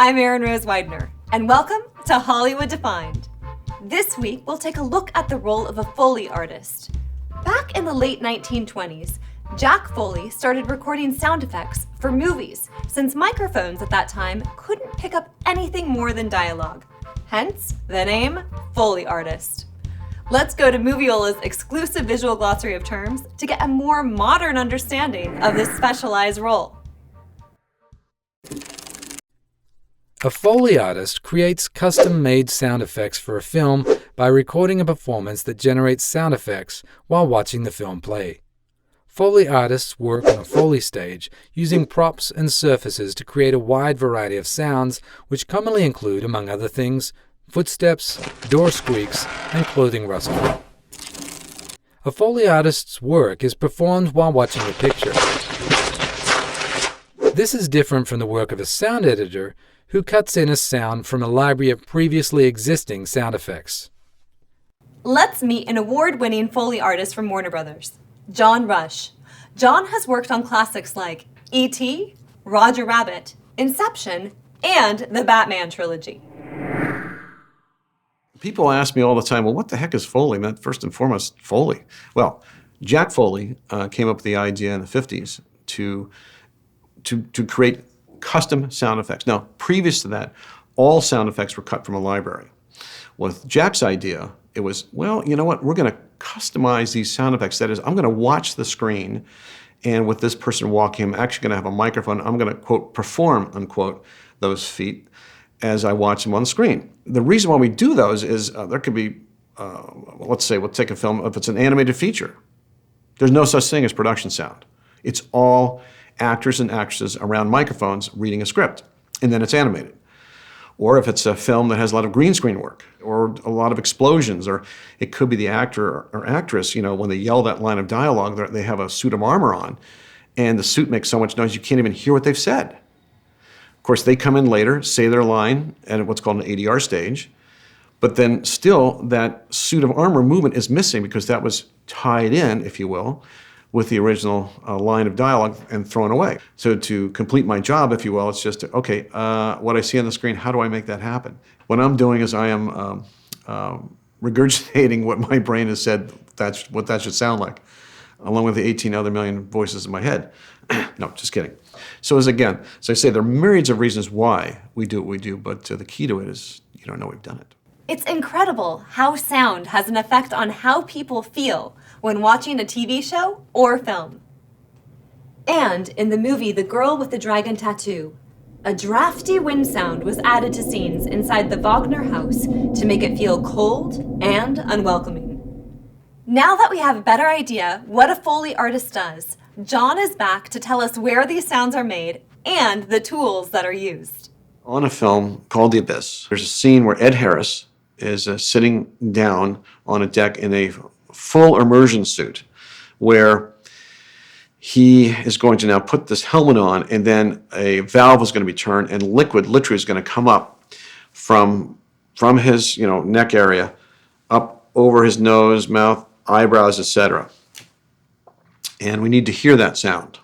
I'm Erin Rose Widener, and welcome to Hollywood Defined. This week, we'll take a look at the role of a Foley artist. Back in the late 1920s, Jack Foley started recording sound effects for movies, since microphones at that time couldn't pick up anything more than dialogue. Hence, the name Foley artist. Let's go to Moviola's exclusive visual glossary of terms to get a more modern understanding of this specialized role. A Foley artist creates custom-made sound effects for a film by recording a performance that generates sound effects while watching the film play. Foley artists work on a Foley stage using props and surfaces to create a wide variety of sounds, which commonly include, among other things, footsteps, door squeaks, and clothing rustling. A Foley artist's work is performed while watching a picture. This is different from the work of a sound editor, who cuts in a sound from a library of previously existing sound effects. Let's meet an award-winning Foley artist from Warner Brothers, John Rush. John has worked on classics like E.T., Roger Rabbit, Inception, and the Batman trilogy. People ask me all the time, well, what the heck is Foley? I meant first and foremost, Foley. Well, Jack Foley came up with the idea in the 50s to create custom sound effects. Now, previous to that, all sound effects were cut from a library. With Jack's idea, it was, well, you know what, we're going to customize these sound effects. That is, I'm going to watch the screen, and with this person walking, I'm actually going to have a microphone. I'm going to, quote, perform, unquote, those feet as I watch them on the screen. The reason why we do those is there could be, let's say, we'll take a film, if it's an animated feature, there's no such thing as production sound. It's all actors and actresses around microphones reading a script, and then it's animated. Or if it's a film that has a lot of green screen work, or a lot of explosions, or it could be the actor or actress, you know, when they yell that line of dialogue, they have a suit of armor on, and the suit makes so much noise you can't even hear what they've said. Of course, they come in later, say their line at what's called an ADR stage, but then still that suit of armor movement is missing because that was tied in, if you will, with the original line of dialogue and thrown away. So to complete my job, if you will, it's just, okay, what I see on the screen, how do I make that happen? What I'm doing is I am regurgitating what my brain has said that's what that should sound like, along with the 18 other million voices in my head. No, just kidding. So as I say, there are myriads of reasons why we do what we do, but the key to it is you don't know we've done it. It's incredible how sound has an effect on how people feel when watching a TV show or film. And in the movie The Girl with the Dragon Tattoo, a drafty wind sound was added to scenes inside the Wagner house to make it feel cold and unwelcoming. Now that we have a better idea what a Foley artist does, John is back to tell us where these sounds are made and the tools that are used. On a film called The Abyss, there's a scene where Ed Harris is sitting down on a deck in a full immersion suit where he is going to now put this helmet on, and then a valve is going to be turned and liquid literally is going to come up from his neck area up over his nose, mouth, eyebrows, etc. And we need to hear that sound.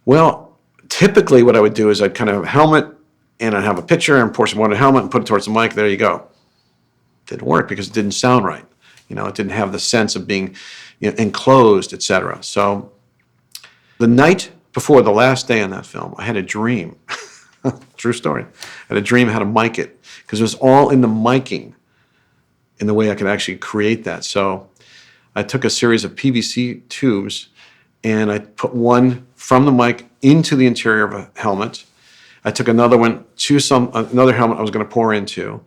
Well, typically what I would do is I'd kind of have a helmet and I'd have a pitcher and pour some water in the helmet and put it towards the mic. There you go. Didn't work because it didn't sound right. It didn't have the sense of being enclosed, etc. So the night before the last day on that film, I had a dream. True story. I had a dream how to mic it because it was all in the miking in the way I could actually create that. So I took a series of PVC tubes and I put one from the mic into the interior of a helmet. I took another one to another helmet I was going to pour into.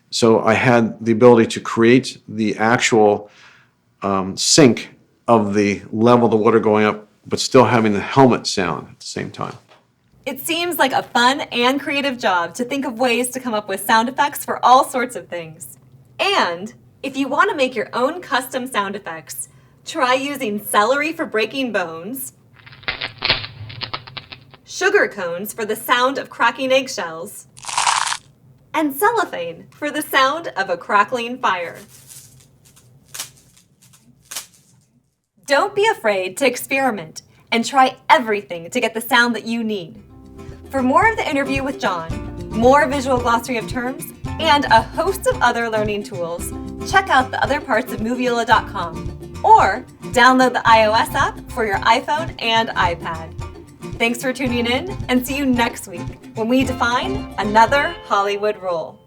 So I had the ability to create the actual sync of the level of the water going up, but still having the helmet sound at the same time. It seems like a fun and creative job to think of ways to come up with sound effects for all sorts of things. And if you want to make your own custom sound effects, try using celery for breaking bones, sugar cones for the sound of cracking eggshells, and cellophane for the sound of a crackling fire. Don't be afraid to experiment and try everything to get the sound that you need. For more of the interview with John, more visual glossary of terms, and a host of other learning tools, check out the other parts of Moviola.com or download the iOS app for your iPhone and iPad. Thanks for tuning in, and see you next week when we define another Hollywood role.